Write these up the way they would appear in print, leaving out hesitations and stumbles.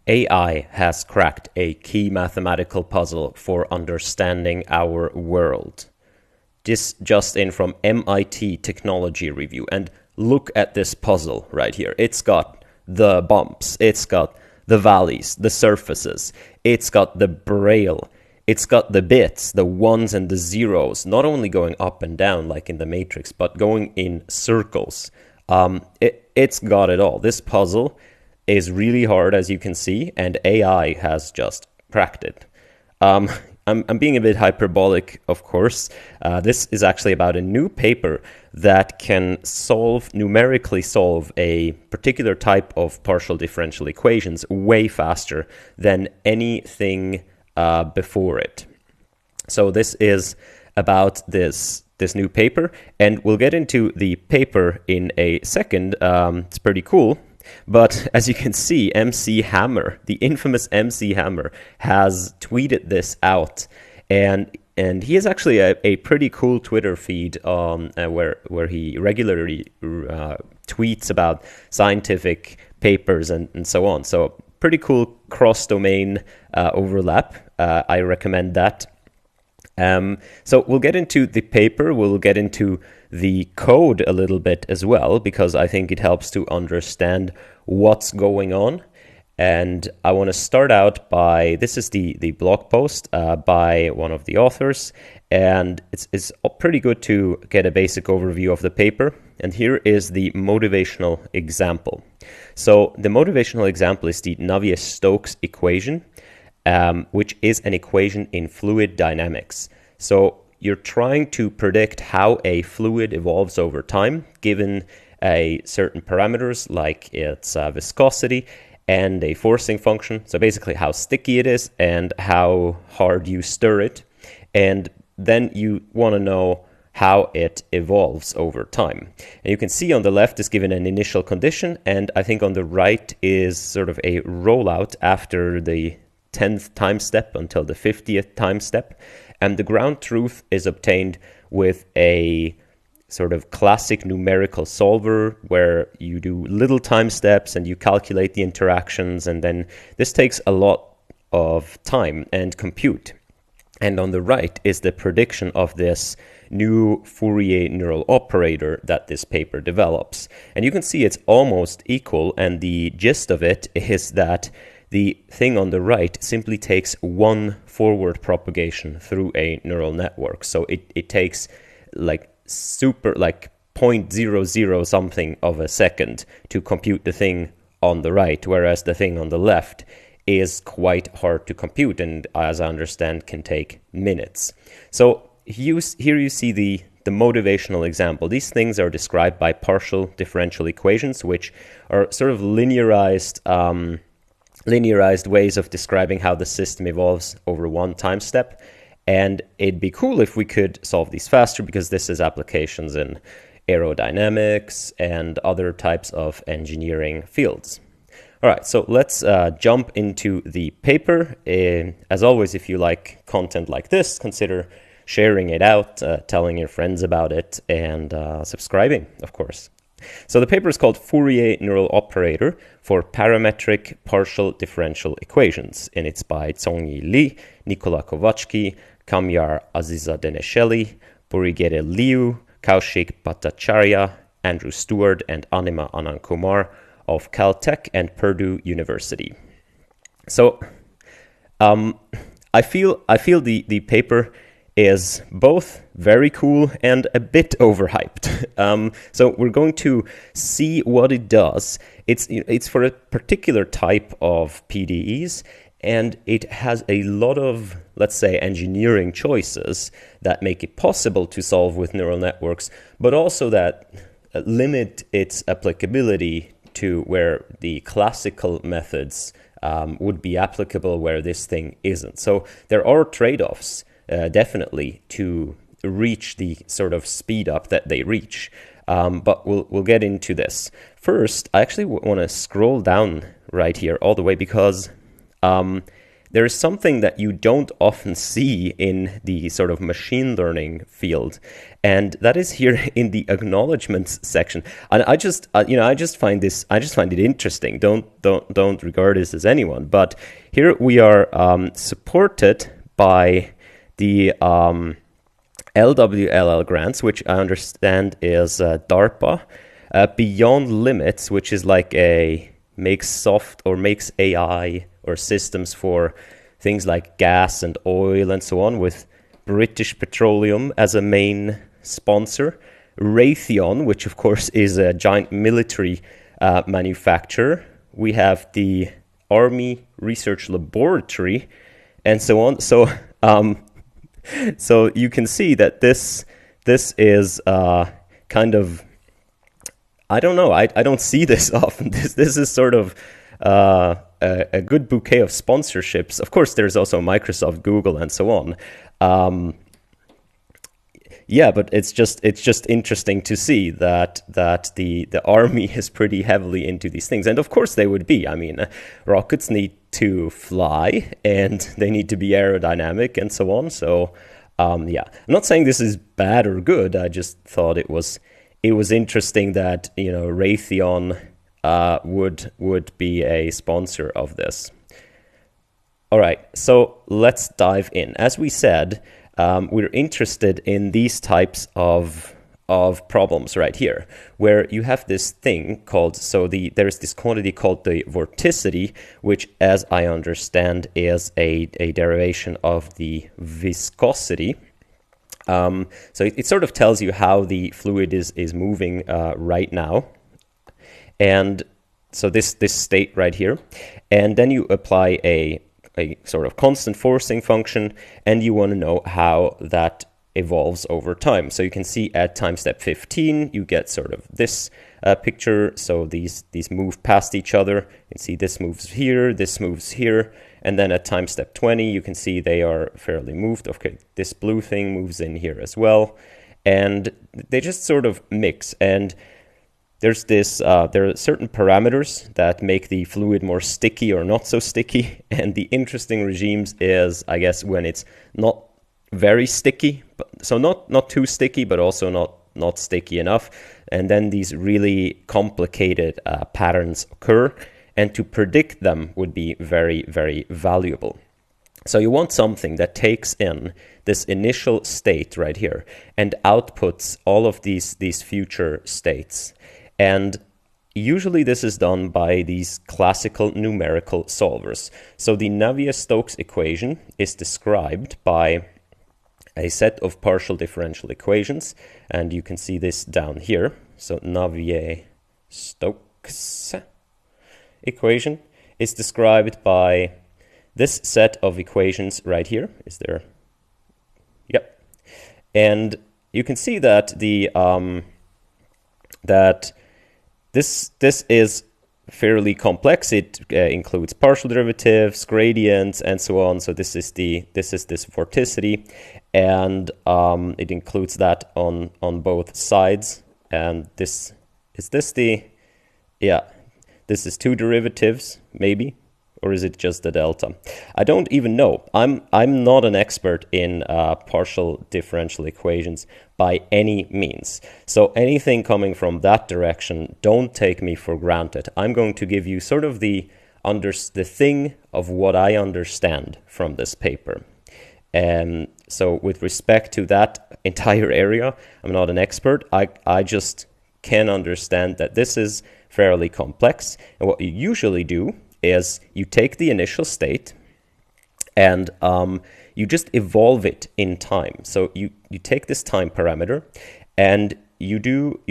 AI has cracked a key mathematical puzzle for understanding our world. This just in from MIT Technology Review. And look at this puzzle right here. It's got the bumps, it's got the valleys, the surfaces, it's got the braille, it's got the bits, the ones and the zeros, not only going up and down like in the Matrix, but going in circles. It's got it all. This puzzle is really hard, as you can see, and AI has just cracked it. I'm being a bit hyperbolic, of course. This is actually about a new paper that can numerically solve a particular type of partial differential equations way faster than anything before it. So this is about this new paper, and we'll get into the paper in a second. It's pretty cool. But as you can see, MC Hammer, the infamous MC Hammer, has tweeted this out, and he has actually a pretty cool Twitter feed where he regularly tweets about scientific papers and so on. So pretty cool cross-domain overlap. I recommend that. So we'll get into the paper, we'll get into the code a little bit as well, because I think it helps to understand what's going on. And I want to start out by, this is the blog post by one of the authors, and it's pretty good to get a basic overview of the paper. And here is the motivational example. So the motivational example is the Navier-Stokes equation, which is an equation in fluid dynamics. So you're trying to predict how a fluid evolves over time, given a certain parameters like its viscosity and a forcing function. So basically how sticky it is and how hard you stir it. And then you want to know how it evolves over time. And you can see on the left is given an initial condition, and I think on the right is sort of a rollout after the 10th time step until the 50th time step. And the ground truth is obtained with a sort of classic numerical solver where you do little time steps and you calculate the interactions, and then this takes a lot of time and compute. And on the right is the prediction of this new Fourier neural operator that this paper develops. And you can see it's almost equal, and the gist of it is that the thing on the right simply takes one forward propagation through a neural network. So it takes like 0.00 something of a second to compute the thing on the right, whereas the thing on the left is quite hard to compute and, as I understand, can take minutes. So here you see the motivational example. These things are described by partial differential equations, which are sort of linearized ways of describing how the system evolves over one time step. And it'd be cool if we could solve these faster, because this is applications in aerodynamics and other types of engineering fields. All right, so let's jump into the paper. As always, if you like content like this, consider sharing it out, telling your friends about it, and subscribing, of course. So the paper is called Fourier Neural Operator for Parametric Partial Differential Equations, and it's by Zhongyi Li, Nikola Kovacsky, Kamyar Azizadenesheli, Burigere Liu, Kaushik Bhattacharya, Andrew Stewart, and Anima Anand-Kumar of Caltech and Purdue University. So I feel the paper is both very cool and a bit overhyped. So we're going to see what it does. It's for a particular type of PDEs, and it has a lot of, let's say, engineering choices that make it possible to solve with neural networks, but also that limit its applicability to where the classical methods would be applicable, where this thing isn't. So there are trade-offs, definitely, to reach the sort of speed up that they reach. But we'll get into this. First, I actually want to scroll down right here all the way, because there is something that you don't often see in the sort of machine learning field, and that is here in the acknowledgements section. And I just find it interesting. Don't regard this as anyone, but here we are supported by the LWLL grants, which I understand is DARPA, Beyond Limits, which is like makes AI or systems for things like gas and oil and so on, with British Petroleum as a main sponsor. Raytheon, which of course is a giant military manufacturer. We have the Army Research Laboratory and so on. So so you can see that this is kind of, I don't know, I don't see this often. This is sort of a good bouquet of sponsorships. Of course, there's also Microsoft, Google, and so on. Yeah, but it's just interesting to see that the army is pretty heavily into these things, and of course they would be. I mean, rockets need to fly, and they need to be aerodynamic, and so on. So, yeah, I'm not saying this is bad or good. I just thought it was interesting that, you know, Raytheon would be a sponsor of this. All right, so let's dive in. As we said, we're interested in these types of problems right here, where you have this thing called, there's this quantity called the vorticity, which, as I understand, is a derivation of the viscosity. So it sort of tells you how the fluid is moving right now. And so this state right here, and then you apply a sort of constant forcing function, and you want to know how that evolves over time. So you can see at time step 15, you get sort of this picture. So these move past each other. You can see this moves here, and then at time step 20, you can see they are fairly moved. Okay, this blue thing moves in here as well, and they just sort of mix. And there's this, there are certain parameters that make the fluid more sticky or not so sticky. And the interesting regimes is, I guess, when it's not very sticky, so not too sticky, but also not sticky enough. And then these really complicated patterns occur, and to predict them would be very, very valuable. So you want something that takes in this initial state right here and outputs all of these future states. And usually this is done by these classical numerical solvers. So the Navier-Stokes equation is described by a set of partial differential equations, and you can see this down here. So Navier-Stokes equation is described by this set of equations right here. Is there? Yep. And you can see that the this is fairly complex. It includes partial derivatives, gradients, and so on. So this is this vorticity, and it includes that on both sides. And this is two derivatives maybe, or is it just the delta? I don't even know. I'm not an expert in partial differential equations by any means. So anything coming from that direction, don't take me for granted. I'm going to give you sort of the thing of what I understand from this paper. And so with respect to that entire area, I'm not an expert. I just can understand that this is fairly complex. And what you usually do is you take the initial state and you just evolve it in time. So you take this time parameter and you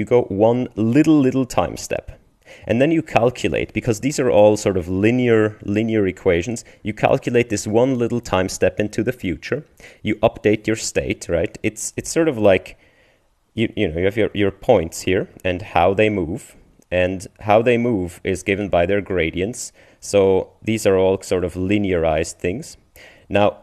go one little time step. And then you calculate, because these are all sort of linear equations, you calculate this one little time step into the future. You update your state, right? It's sort of like, you have your points here and how they move. And how they move is given by their gradients. So these are all sort of linearized things. Now,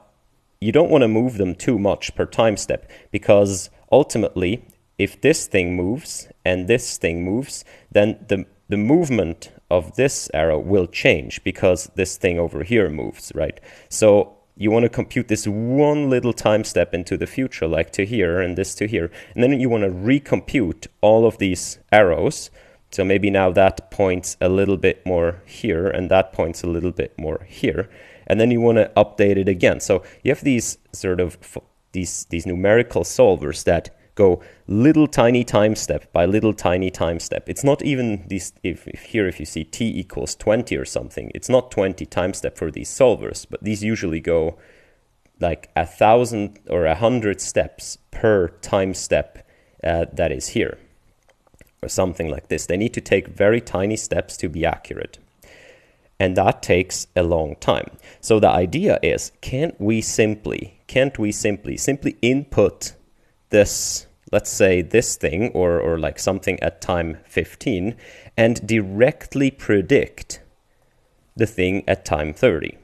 you don't want to move them too much per time step, because ultimately, if this thing moves and this thing moves, then the movement of this arrow will change because this thing over here moves, right? So you want to compute this one little time step into the future, like to here and this to here. And then you want to recompute all of these arrows. So maybe now that points a little bit more here and that points a little bit more here. And then you want to update it again. So you have these sort of these numerical solvers that go little tiny time step by little tiny time step. It's not even these, if you see t equals 20 or something, it's not 20 time step for these solvers, but these usually go like 1,000 or 100 steps per time step that is here, or something like this. They need to take very tiny steps to be accurate. And that takes a long time. So the idea is, can't we simply input this, let's say this thing, or like something at time 15, and directly predict the thing at time 30?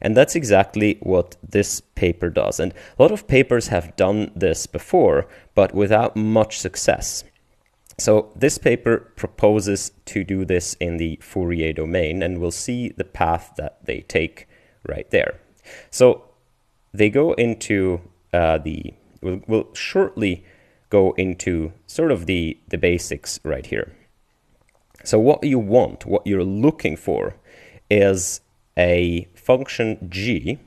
And that's exactly what this paper does. And a lot of papers have done this before, but without much success. So this paper proposes to do this in the Fourier domain, and we'll see the path that they take right there. So they go into we'll shortly go into sort of the basics right here. So what you're looking for is a function g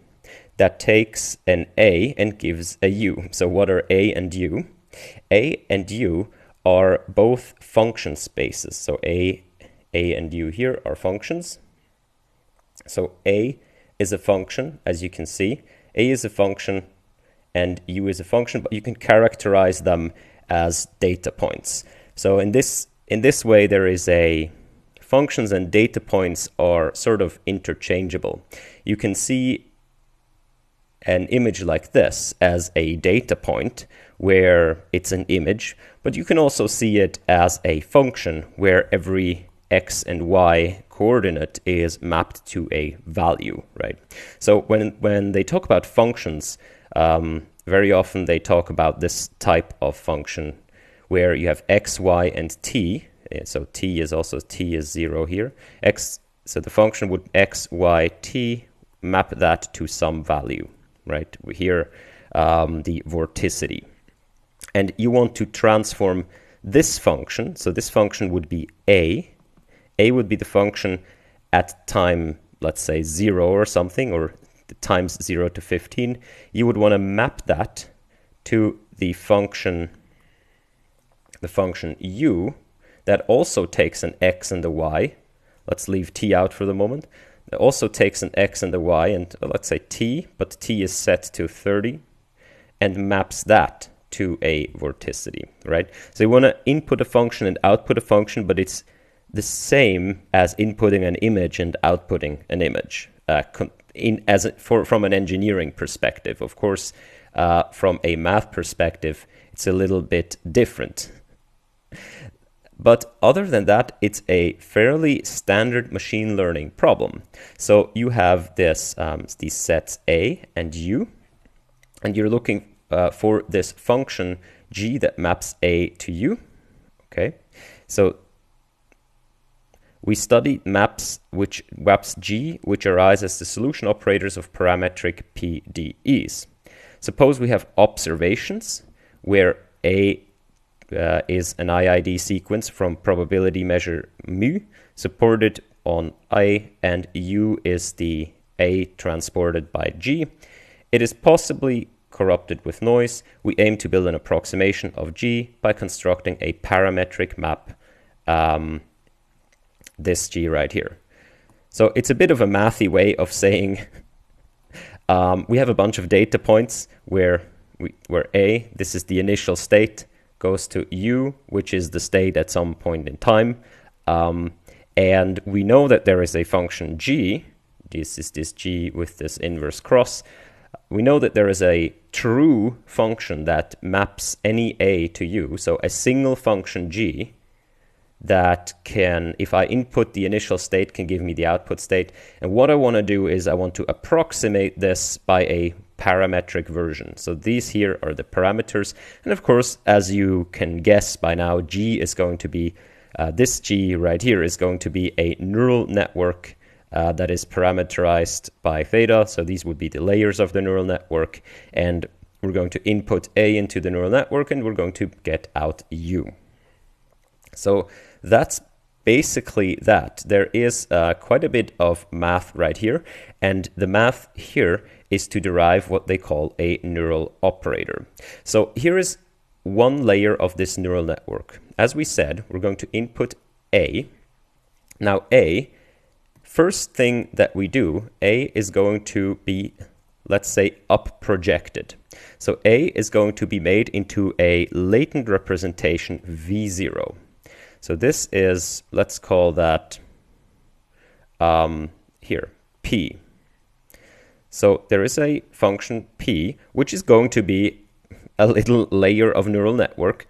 that takes an a and gives a u. So what are a and u? A and u are both function spaces. So a and u here are functions. So a is a function, as you can see. A is a function and u is a function, but you can characterize them as data points. So in this way, there is functions and data points are sort of interchangeable. You can see an image like this as a data point where it's an image, but you can also see it as a function where every x and y coordinate is mapped to a value, right? So when they talk about functions, very often they talk about this type of function where you have x, y, and t. So t is 0 here. So the function would x, y, t, map that to some value, right? Here, the vorticity. And you want to transform this function. So this function would be a. A would be the function at time, let's say 0 or something, or the times 0 to 15. You would want to map that to the function u that also takes an x and a y. Let's leave t out for the moment. It also takes an x and a y, and let's say t, but t is set to 30, and maps that to a vorticity, right? So you want to input a function and output a function, but it's the same as inputting an image and outputting an image from an engineering perspective. Of course, from a math perspective, it's a little bit different. But other than that, it's a fairly standard machine learning problem. So you have these sets A and U, and you're looking for this function g that maps A to U. Okay, so we studied maps G, which arise as the solution operators of parametric PDEs. Suppose we have observations where A is an IID sequence from probability measure mu, supported on I, and U is the A transported by G. It is possibly corrupted with noise. We aim to build an approximation of G by constructing a parametric map, this G right here. So it's a bit of a mathy way of saying we have a bunch of data points where A, this is the initial state, goes to U, which is the state at some point in time. And we know that there is a function G. This is this G with this inverse cross. We know that there is a true function that maps any A to U. So a single function G that can, if I input the initial state, can give me the output state. And what I want to do is I want to approximate this by a parametric version. So these here are the parameters. And of course, as you can guess by now, G is going to be this G right here is going to be a neural network that is parameterized by theta. So these would be the layers of the neural network. And we're going to input A into the neural network, and we're going to get out U. So that's basically that. There is quite a bit of math right here. And the math here is to derive what they call a neural operator. So here is one layer of this neural network. As we said, we're going to input A. Now A, first thing that we do, A is going to be, let's say, up projected. So A is going to be made into a latent representation V0. So this is, let's call that here, P. So there is a function P, which is going to be a little layer of neural network,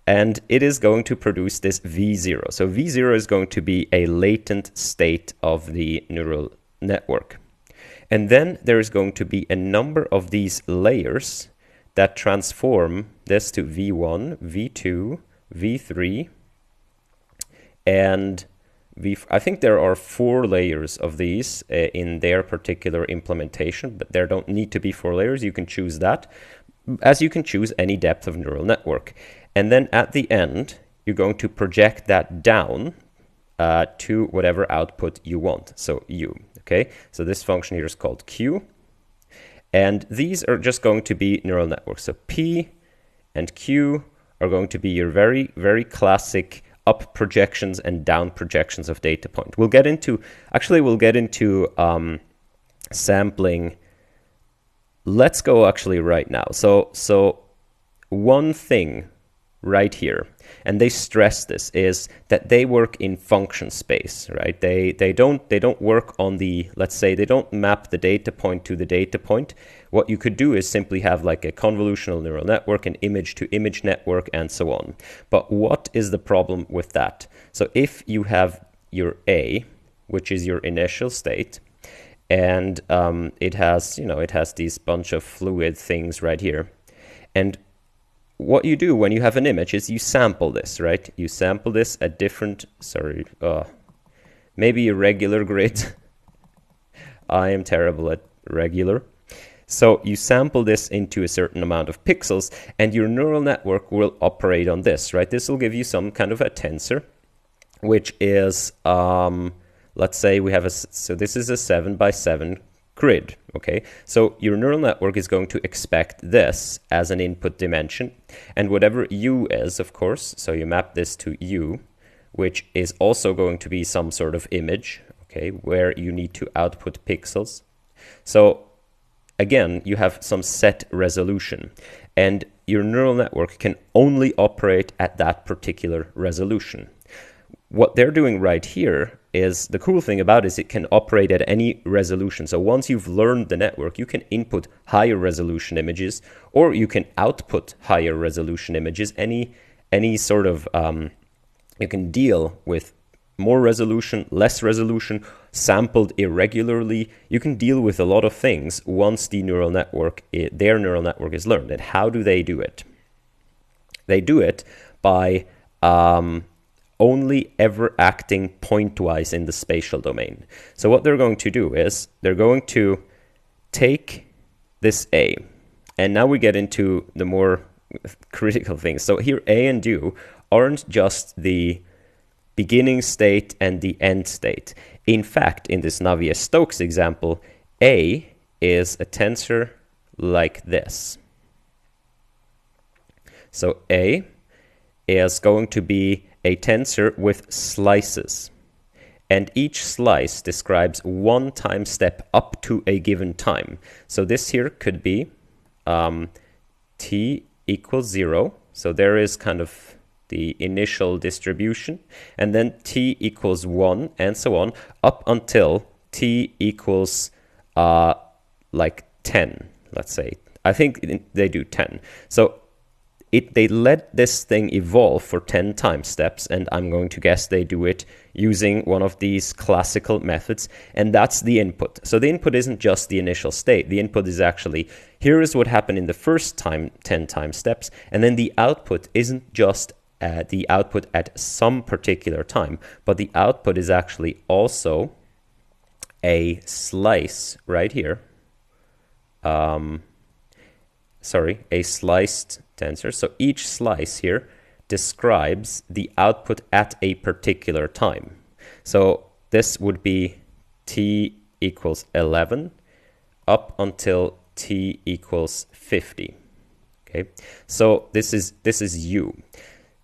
and it is going to produce this V0. So V0 is going to be a latent state of the neural network. And then there is going to be a number of these layers that transform this to V1, V2, V3, and I think there are 4 layers of these in their particular implementation, but there don't need to be 4 layers. You can choose that, as you can choose any depth of neural network. And then at the end, you're going to project that down to whatever output you want, so U. Okay, so this function here is called Q. And these are just going to be neural networks. So P and Q are going to be your very, very classic up projections and down projections of data point. We'll get into sampling. Let's go actually right now. So one thing right here, and they stress this, is that they work in function space, right? They don't work on the, let's say, they don't map the data point to the data point. What you could do is simply have like a convolutional neural network, an image to image network, and so on. But what is the problem with that? So if you have your A, which is your initial state, and it has these bunch of fluid things right here, and what you do when you have an image is you sample this, right? You sample this at different, maybe a regular grid. I am terrible at regular. So you sample this into a certain amount of pixels, and your neural network will operate on this, right? This will give you some kind of a tensor, which is, let's say we have so this is a 7x7 grid, okay? So your neural network is going to expect this as an input dimension, and whatever U is, of course, so you map this to U, which is also going to be some sort of image, okay, where you need to output pixels. So again, you have some set resolution, and your neural network can only operate at that particular resolution. What they're doing right here is, the cool thing about it is it can operate at any resolution. So once you've learned the network, you can input higher resolution images, or you can output higher resolution images. Any sort of, you can deal with more resolution, less resolution, sampled irregularly. You can deal with a lot of things once the neural network, their neural network is learned. And how do they do it? They do it by only ever acting pointwise in the spatial domain. So what they're going to do is they're going to take this A, and now we get into the more critical things. So here A and U aren't just the beginning state and the end state. In fact, in this Navier-Stokes example, A is a tensor like this. So A is going to be a tensor with slices, and each slice describes one time step up to a given time. So this here could be t equals 0, so there is kind of the initial distribution, and then t equals 1, and so on, up until t equals like 10, let's say. I think they do 10. So they let this thing evolve for 10 time steps, and I'm going to guess they do it using one of these classical methods, and that's the input. So the input isn't just the initial state. The input is actually, here is what happened in the first 10 time steps, and then the output isn't just the output at some particular time, but the output is actually also a slice right here. A sliced tensor. So each slice here describes the output at a particular time. So this would be t equals 11 up until t equals 50. Okay, so this is u.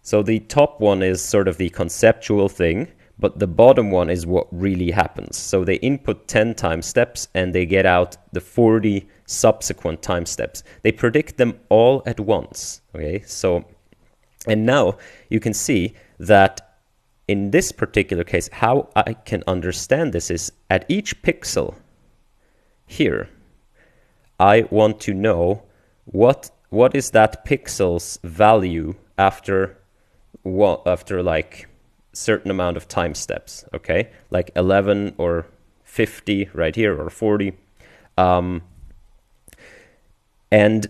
So the top one is sort of the conceptual thing, but the bottom one is what really happens. So they input 10 time steps and they get out the 40 subsequent time steps. They predict them all at once. Okay, so, and now you can see that in this particular case, how I can understand this is at each pixel here, I want to know what is that pixel's value after like certain amount of time steps, okay? Like 11 or 50 right here, or 40. And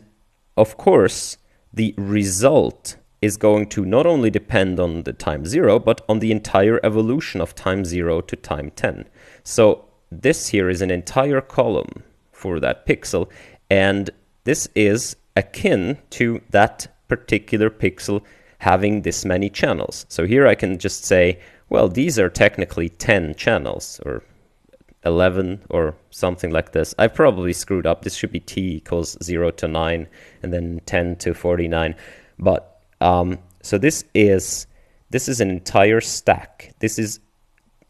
of course, the result is going to not only depend on the time 0, but on the entire evolution of time 0 to time 10. So this here is an entire column for that pixel, and this is akin to that particular pixel having this many channels. So here I can just say, well, these are technically 10 channels, or 11 or something like this. I probably screwed up. This should be t equals 0 to 9 and then 10 to 49. But so this is an entire stack.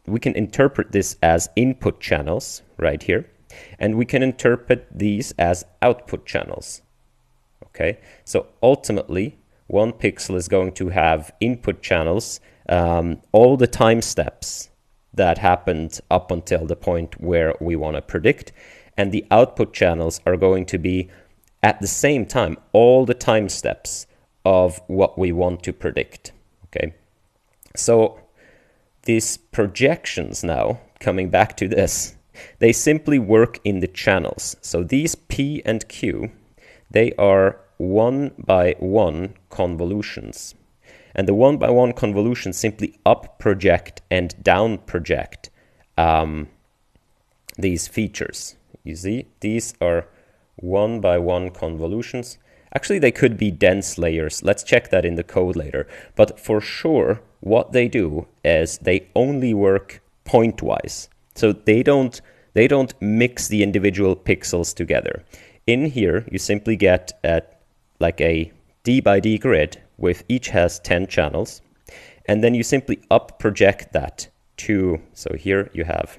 We can interpret this as input channels right here, and we can interpret these as output channels. Okay, so ultimately, one pixel is going to have input channels, all the time steps that happened up until the point where we want to predict, and the output channels are going to be at the same time all the time steps of what we want to predict. Okay, so these projections now, coming back to this, they simply work in the channels. So these P and Q, they are 1-by-1 convolutions. And the 1-by-1 convolutions simply up project and down project these features. You see, these are 1-by-1 convolutions. Actually, they could be dense layers. Let's check that in the code later. But for sure, what they do is they only work pointwise. So they don't mix the individual pixels together. In here, you simply get like a d by d grid with each has 10 channels, and then you simply up project that to, so here you have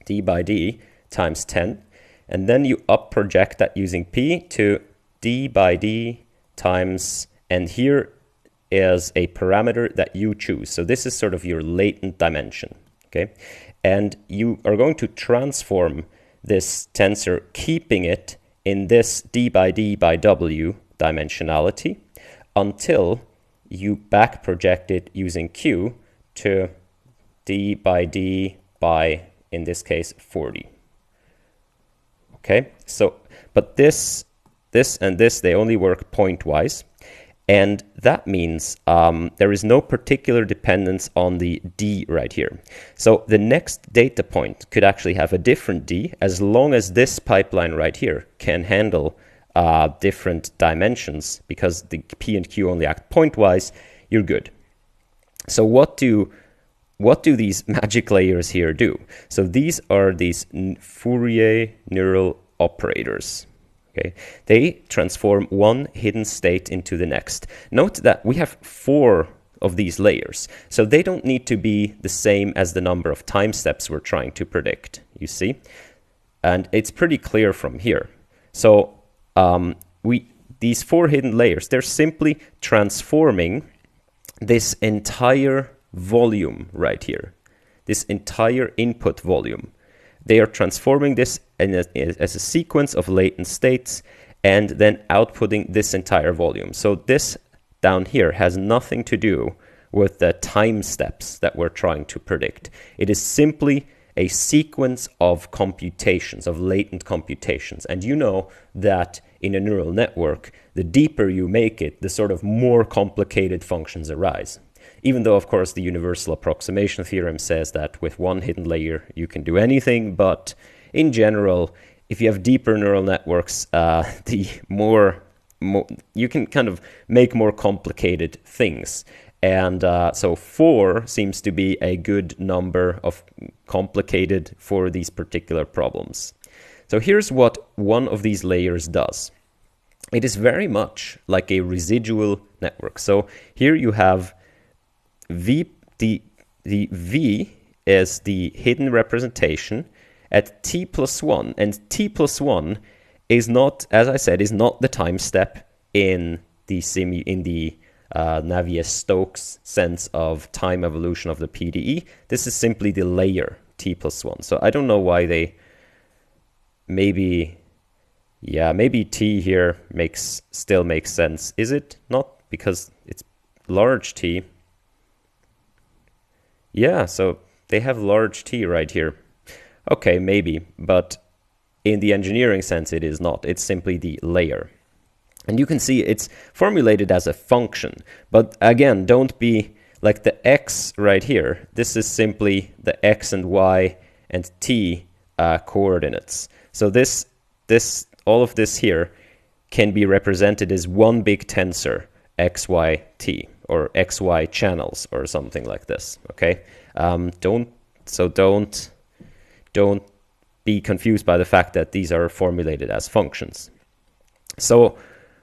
d by d times 10, and then you up project that using p to d by d times, and here is a parameter that you choose. So this is sort of your latent dimension, okay? And you are going to transform this tensor, keeping it in this d by d by w dimensionality until you back project it using q to d by d by, in this case, 40. Okay, so, but this and this, they only work pointwise. And that means there is no particular dependence on the d right here. So the next data point could actually have a different d as long as this pipeline right here can handle different dimensions, because the p and q only act pointwise. You're good. So what do these magic layers here do? So these are these Fourier neural operators. Okay. They transform one hidden state into the next. Note that we have 4 of these layers, so they don't need to be the same as the number of time steps we're trying to predict, you see? And it's pretty clear from here. So these 4 hidden layers, they're simply transforming this entire volume right here, this entire input volume. They are transforming this as a sequence of latent states and then outputting this entire volume. So this down here has nothing to do with the time steps that we're trying to predict. It is simply a sequence of computations, of latent computations. And you know that in a neural network, the deeper you make it, the sort of more complicated functions arise. Even though, of course, the universal approximation theorem says that with one hidden layer you can do anything, but in general, if you have deeper neural networks, the more you can kind of make more complicated things. And so 4 seems to be a good number of complicated for these particular problems. So here's what one of these layers does. It is very much like a residual network. So here you have V, the V is the hidden representation at t plus 1, and t plus 1 is not, as I said, is not the time step in the Navier-Stokes sense of time evolution of the PDE. This is simply the layer t plus 1. So I don't know why they maybe t here still makes sense. Is it not? Because it's large T. Yeah, so they have large T right here. Okay, maybe, but in the engineering sense it is not. It's simply the layer. And you can see it's formulated as a function. But again, don't be like the x right here. This is simply the x and y and t coordinates. So all of this here can be represented as one big tensor, x, y, t, or x, y channels, or something like this. Okay, don't be confused by the fact that these are formulated as functions. So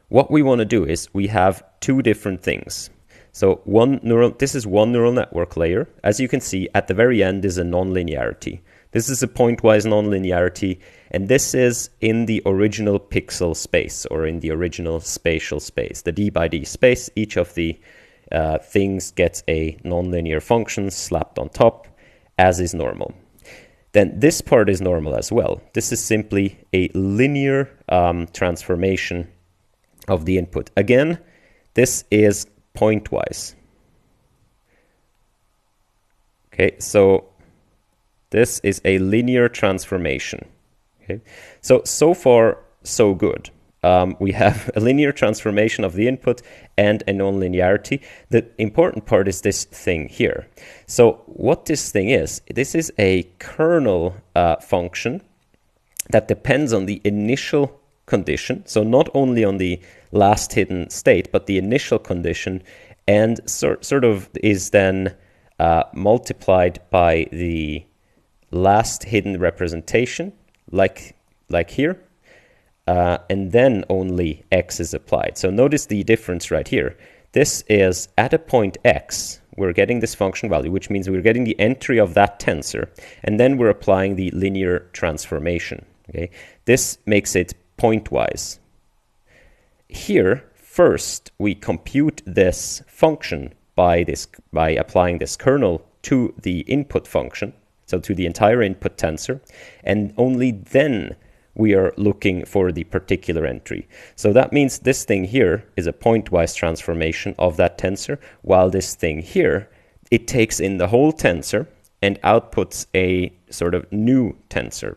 what we want to do is we have two different things. So this is one neural network layer. As you can see, at the very end is a nonlinearity. This is a pointwise nonlinearity, and this is in the original pixel space, or in the original spatial space, the d by d space. Each of the things gets a nonlinear function slapped on top, as is normal. Then this part is normal as well. This is simply a linear transformation of the input. Again, this is pointwise. Okay, so this is a linear transformation. Okay, so far so good. We have a linear transformation of the input and a nonlinearity. The important part is this thing here. So what this thing is, this is a kernel function that depends on the initial condition. So not only on the last hidden state, but the initial condition, and sort of is then multiplied by the last hidden representation, like here. And then only x is applied. So notice the difference right here. This is at a point x, we're getting this function value, which means we're getting the entry of that tensor, and then we're applying the linear transformation. Okay, this makes it pointwise. Here, first we compute this function by applying this kernel to the input function, so to the entire input tensor, and only then we are looking for the particular entry. So that means this thing here is a pointwise transformation of that tensor, while this thing here, it takes in the whole tensor and outputs a sort of new tensor.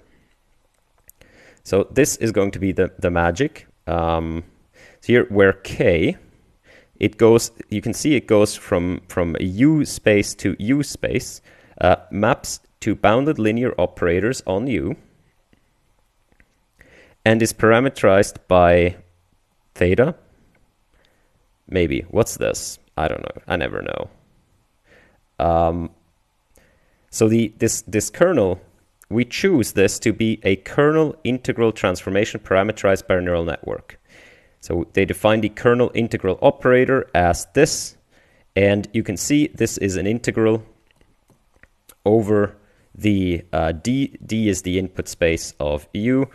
So this is going to be the magic. So here where k, it goes, you can see it goes from a U space to U space, maps to bounded linear operators on U, and is parameterized by theta. Maybe. What's this? I don't know. I never know. So this kernel, we choose this to be a kernel integral transformation parameterized by a neural network. So they define the kernel integral operator as this, and you can see this is an integral over the D. D is the input space of U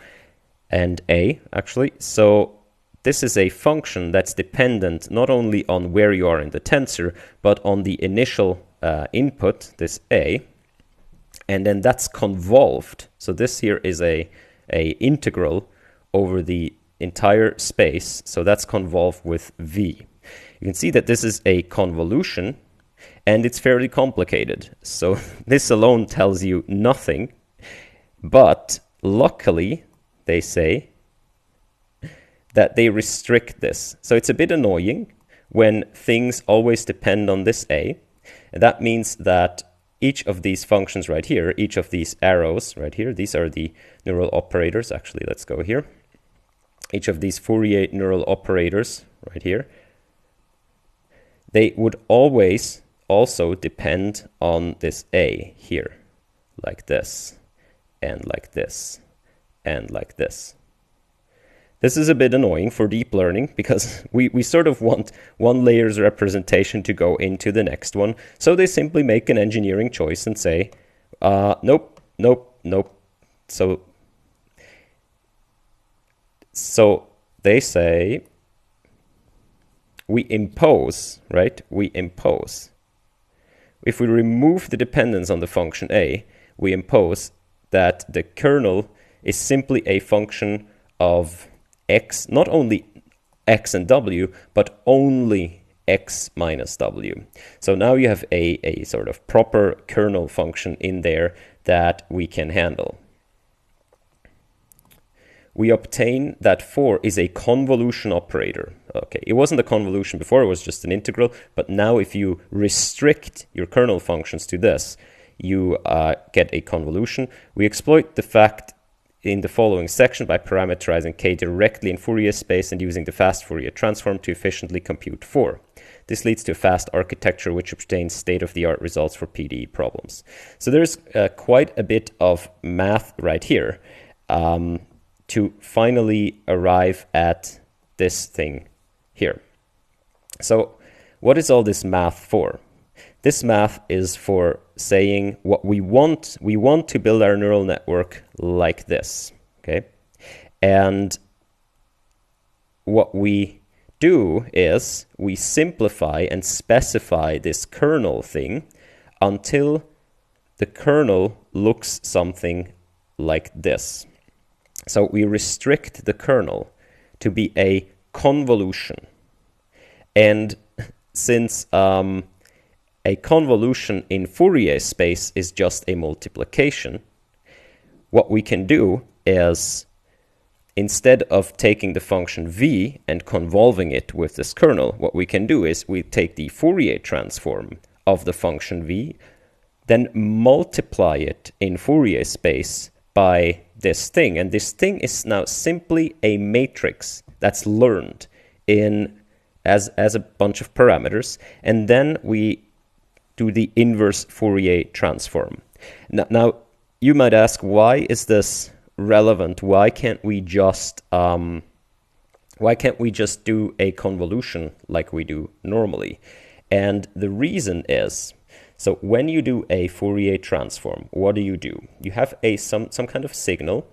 and A, actually. So this is a function that's dependent not only on where you are in the tensor, but on the initial input, this A, and then that's convolved. So this here is a integral over the entire space, so that's convolved with V. You can see that this is a convolution, and it's fairly complicated. So this alone tells you nothing, but luckily, they say, that they restrict this. So it's a bit annoying when things always depend on this a. And that means that each of these functions right here, each of these arrows right here, these are the neural operators. Actually, let's go here. Each of these Fourier neural operators right here, they would always also depend on this a here, like this, and like this, and like this. This is a bit annoying for deep learning because we sort of want one layer's representation to go into the next one. So they simply make an engineering choice and say, nope, nope, nope. So they say, we impose, right? We impose. If we remove the dependence on the function a, we impose that the kernel is simply a function of x, not only x and w, but only x minus w. So now you have a sort of proper kernel function in there that we can handle. We obtain that 4 is a convolution operator. Okay, it wasn't a convolution before, it was just an integral, but now if you restrict your kernel functions to this, you get a convolution. We exploit the fact in the following section by parameterizing k directly in Fourier space and using the fast Fourier transform to efficiently compute 4. This leads to a fast architecture which obtains state-of-the-art results for PDE problems. So there's quite a bit of math right here to finally arrive at this thing here. So what is all this math for? This math is for saying what we want. We want to build our neural network like this, okay? And what we do is we simplify and specify this kernel thing until the kernel looks something like this. So we restrict the kernel to be a convolution. And since a convolution in Fourier space is just a multiplication, what we can do is, instead of taking the function v and convolving it with this kernel, what we can do is we take the Fourier transform of the function v, then multiply it in Fourier space by this thing. And this thing is now simply a matrix that's learned in as a bunch of parameters. And then we do the inverse Fourier transform. Now you might ask, why is this relevant? Why can't we just do a convolution like we do normally? And the reason is, so when you do a Fourier transform, what do? You have some kind of signal,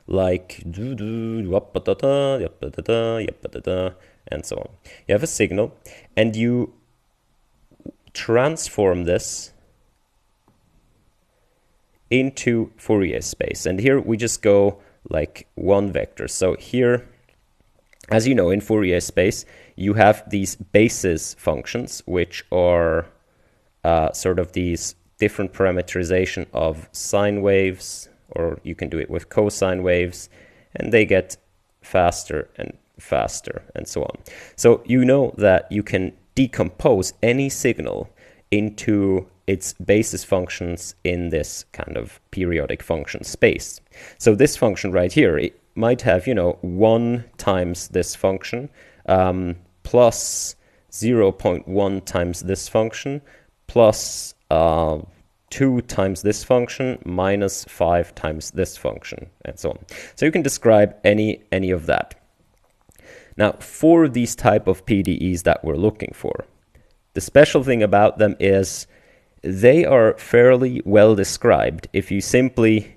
like and so on. You have a signal, and you transform this into Fourier space. And here we just go like one vector. So here, as you know, in Fourier space, you have these basis functions, which are sort of these different parameterization of sine waves, or you can do it with cosine waves, and they get faster and faster and so on. So you know that you can decompose any signal into its basis functions in this kind of periodic function space. So this function right here, it might have, 1 times this function plus 0.1 times this function plus 2 times this function minus 5 times this function, and so on. So you can describe any of that. Now, for these type of PDEs that we're looking for, the special thing about them is they are fairly well described if you simply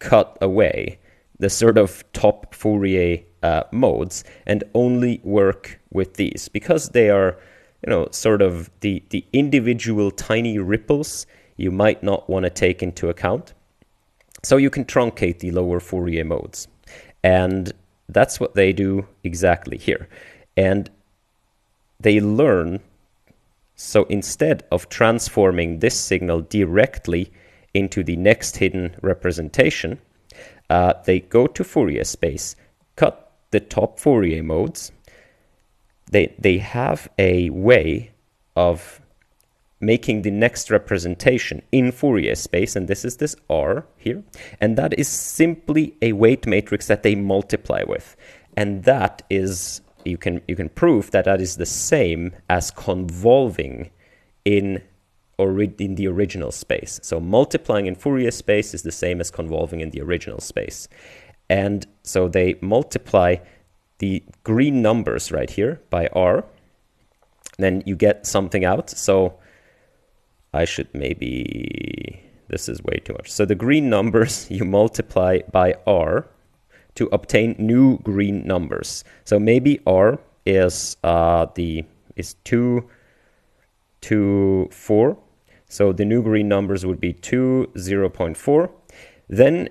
cut away the sort of top Fourier modes and only work with these, because they are, sort of the individual tiny ripples you might not want to take into account. So you can truncate the lower Fourier modes. And that's what they do exactly here. And they learn, so instead of transforming this signal directly into the next hidden representation, they go to Fourier space, the top Fourier modes, they have a way of making the next representation in Fourier space, and this is this R here, and that is simply a weight matrix that they multiply with, and that is, you can prove that that is the same as convolving in the original space. So multiplying in Fourier space is the same as convolving in the original space. And so they multiply the green numbers right here by R, then you get something out. So I should maybe, this is way too much. So the green numbers you multiply by R to obtain new green numbers. So maybe R is 2, 4. So the new green numbers would be 2, 0.4. Then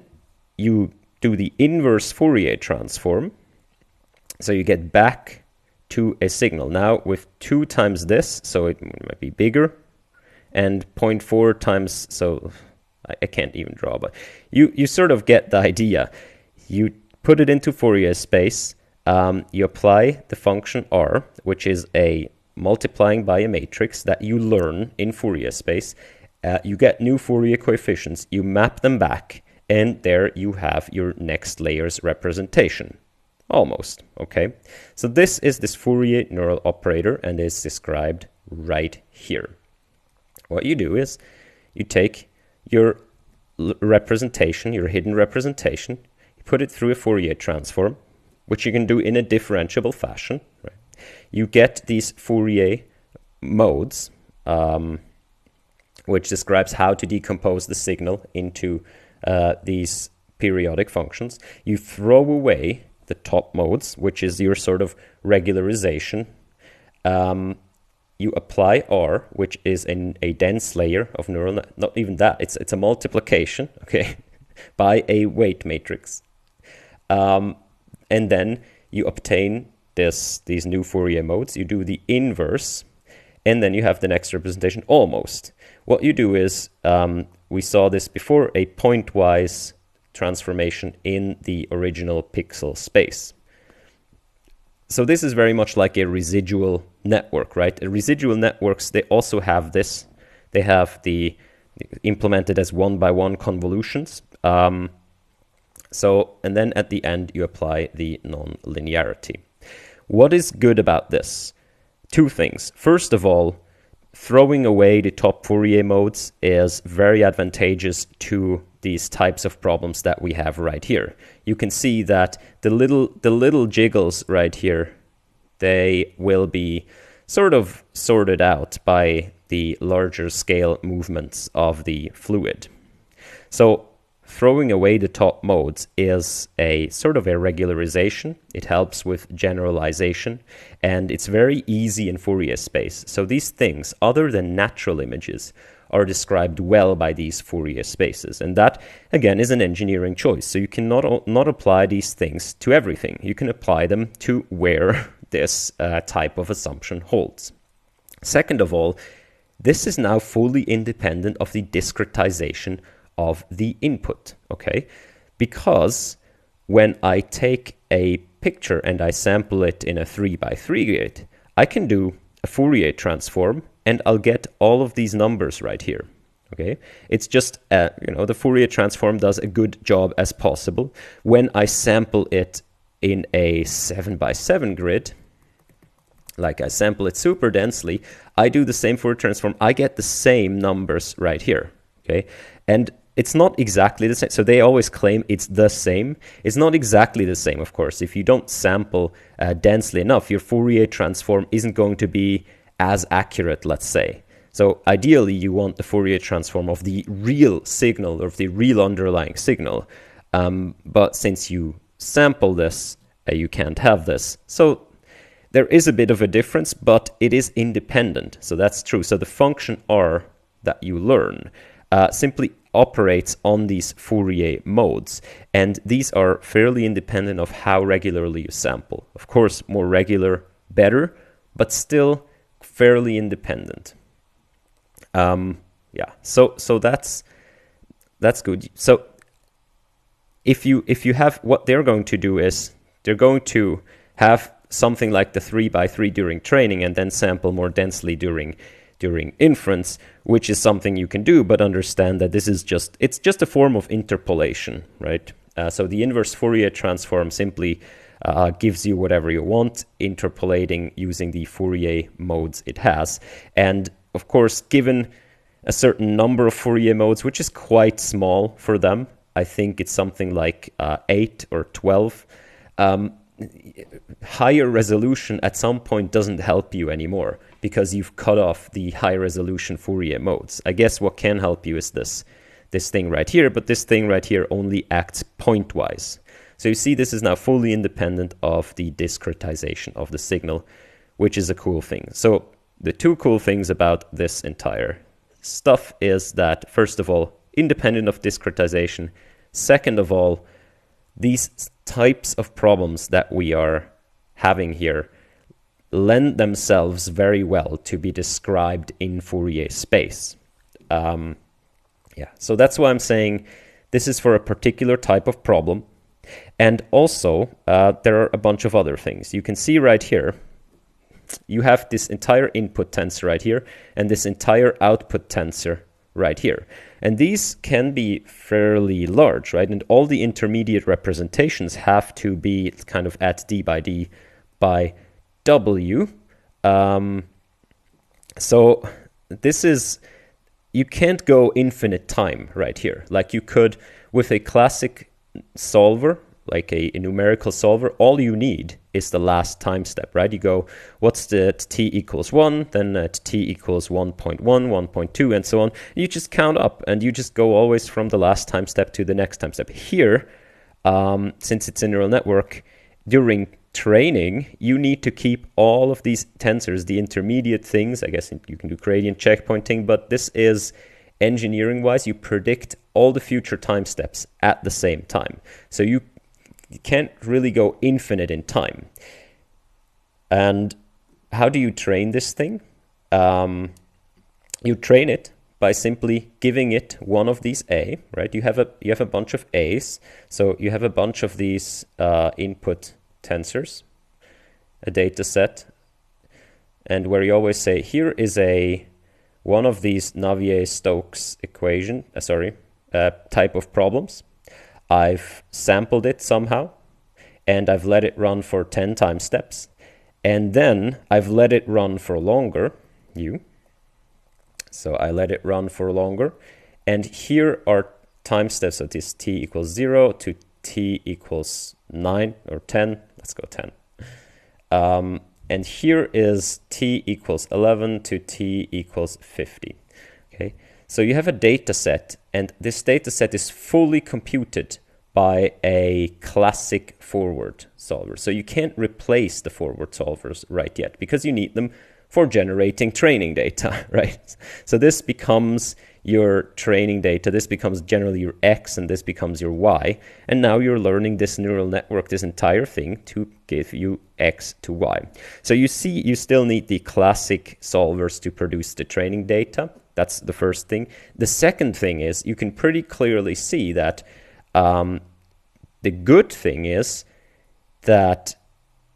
you do the inverse Fourier transform. So you get back to a signal. Now with 2 times this, so it might be bigger, and 0.4 times, so I can't even draw, but you sort of get the idea. You put it into Fourier space, you apply the function R, which is a multiplying by a matrix that you learn in Fourier space. You get new Fourier coefficients, you map them back, and there you have your next layer's representation. Almost, okay? So this is this Fourier neural operator and is described right here. What you do is you take your representation, your hidden representation, you put it through a Fourier transform, which you can do in a differentiable fashion. Right? You get these Fourier modes, which describes how to decompose the signal into these periodic functions. You throw away the top modes, which is your sort of regularization. You apply R, which is a dense layer of neural net. Not even that, it's a multiplication, okay, by a weight matrix. And then you obtain these new Fourier modes. You do the inverse, and then you have the next representation almost. What you do is, we saw this before, a pointwise transformation in the original pixel space. So this is very much like a residual network, right? Residual networks, they also have this. They have the implemented as one-by-one convolutions. And then at the end, you apply the non-linearity. What is good about this? 2 things. First of all, throwing away the top Fourier modes is very advantageous to these types of problems that we have right here. You can see that the little jiggles right here, they will be sort of sorted out by the larger scale movements of the fluid. So throwing away the top modes is a sort of a regularization. It helps with generalization, and it's very easy in Fourier space. So these things, other than natural images, are described well by these Fourier spaces. And that, again, is an engineering choice. So you cannot not apply these things to everything. You can apply them to where this type of assumption holds. Second of all, this is now fully independent of the discretization of the input, okay? Because when I take a picture and I sample it in a 3x3 grid, I can do a Fourier transform and I'll get all of these numbers right here, okay? It's just, the Fourier transform does a good job as possible. When I sample it in a 7x7 grid, like I sample it super densely, I do the same Fourier transform. I get the same numbers right here, okay? And it's not exactly the same. So they always claim it's the same. It's not exactly the same, of course. If you don't sample densely enough, your Fourier transform isn't going to be as accurate, let's say. So ideally, you want the Fourier transform of the real signal, or of the real underlying signal. But since you sample this, you can't have this. So there is a bit of a difference, but it is independent. So that's true. So the function R that you learn simply operates on these Fourier modes, and these are fairly independent of how regularly you sample. Of course, more regular, better, but still fairly independent. So that's good. So if you have, what they're going to do is They're going to have something like the 3x3 during training and then sample more densely during inference, which is something you can do, but understand that it's just a form of interpolation, right? So the inverse Fourier transform simply gives you whatever you want, interpolating using the Fourier modes it has. And of course, given a certain number of Fourier modes, which is quite small for them, I think it's something like 8 or 12, higher resolution at some point doesn't help you anymore because you've cut off the high resolution Fourier modes. I guess what can help you is this thing right here, but this thing right here only acts pointwise. So you see this is now fully independent of the discretization of the signal, which is a cool thing. So the two cool things about this entire stuff is that, first of all, independent of discretization. Second of all, these types of problems that we are having here lend themselves very well to be described in Fourier space. So that's why I'm saying this is for a particular type of problem. And also, there are a bunch of other things. You can see right here, you have this entire input tensor right here and this entire output tensor right here. And these can be fairly large, right? And all the intermediate representations have to be kind of at d by d by w. So this is, you can't go infinite time right here. Like you could with a classic solver, like a numerical solver, all you need is the last time step, right? You go, what's the t equals 1, then at t equals 1.1, 1.2, and so on. You just count up, and you just go always from the last time step to the next time step. Here, since it's a neural network, during training, you need to keep all of these tensors, the intermediate things. I guess you can do gradient checkpointing, but this is engineering-wise, you predict all the future time steps at the same time. So you can't really go infinite in time. And how do you train this thing? You train it by simply giving it one of these A, right? You have a bunch of A's, so you have a bunch of these input tensors, a data set, and where you always say, here is one of these Navier-Stokes equation, type of problems. I've sampled it somehow, and I've let it run for 10 time steps, and then I've let it run for longer, So I let it run for longer, and here are time steps. So this t equals 0 to t equals 9 or 10. Let's go 10. And here is t equals 11 to t equals 50. Okay. So you have a data set, and this data set is fully computed by a classic forward solver. So you can't replace the forward solvers right yet because you need them for generating training data, right? So this becomes your training data, this becomes generally your X, and this becomes your Y. And now you're learning this neural network, this entire thing, to give you X to Y. So you see, you still need the classic solvers to produce the training data. That's the first thing. The second thing is you can pretty clearly see that the good thing is that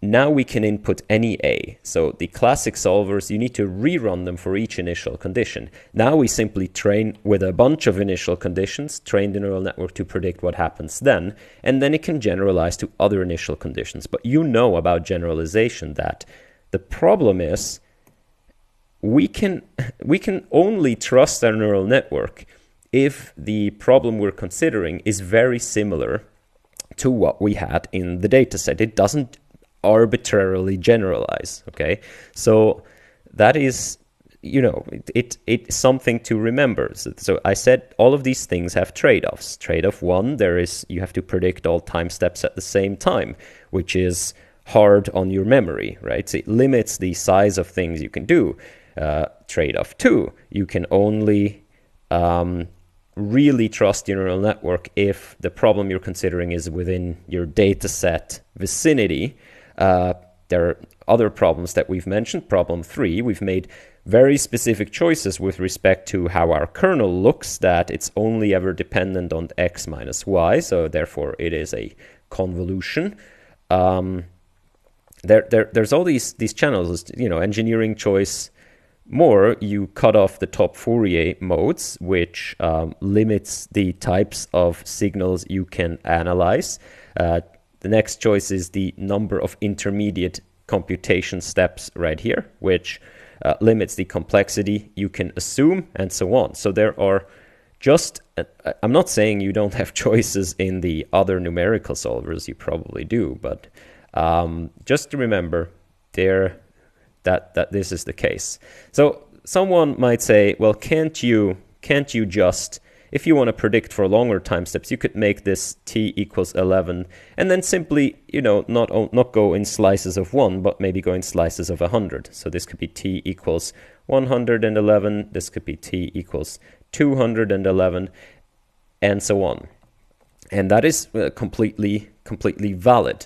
now we can input any A. So the classic solvers, you need to rerun them for each initial condition. Now we simply train with a bunch of initial conditions, train the neural network to predict what happens then, and then it can generalize to other initial conditions. But you know about generalization that the problem is we can only trust our neural network if the problem we're considering is very similar to what we had in the data set. It doesn't arbitrarily generalize, okay? So that is, it's something to remember. So I said all of these things have trade-offs. Trade-off one, you have to predict all time steps at the same time, which is hard on your memory, right? So it limits the size of things you can do. Trade-off two, you can only really trust your neural network if the problem you're considering is within your data set vicinity. There are other problems that we've mentioned. Problem 3, we've made very specific choices with respect to how our kernel looks, that it's only ever dependent on x minus y, so therefore it is a convolution. there's all these channels, engineering choice. More, you cut off the top Fourier modes, which limits the types of signals you can analyze. The next choice is the number of intermediate computation steps right here, which limits the complexity you can assume, and so on. So there are I'm not saying you don't have choices in the other numerical solvers, you probably do, but just to remember that this is the case. So someone might say, well, can't you just, if you want to predict for longer time steps, you could make this t equals 11 and then simply, not go in slices of 1, but maybe go in slices of 100. So this could be t equals 111, this could be t equals 211, and so on. And that is completely valid.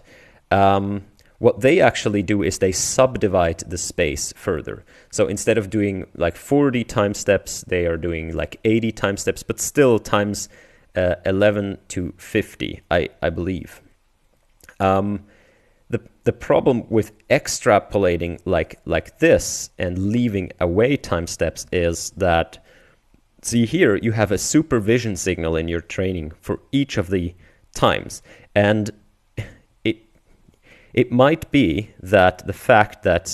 What they actually do is they subdivide the space further. So instead of doing like 40 time steps, they are doing like 80 time steps, but still times 11 to 50, I believe. The problem with extrapolating like this and leaving away time steps is that, see here, you have a supervision signal in your training for each of the times. And it might be that the fact that,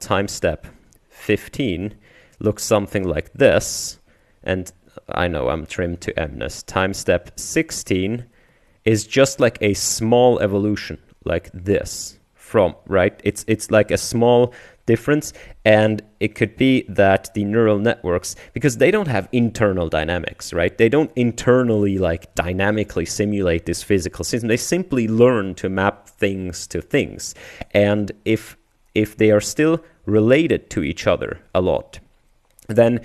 time step 15 looks something like this, and I know I'm trimmed to Mness. Time step 16 is just like a small evolution, like this, right? It's like a small difference, and it could be that the neural networks, because they don't have internal dynamics, right? They don't internally dynamically simulate this physical system. They simply learn to map things to things. And if they are still related to each other a lot, then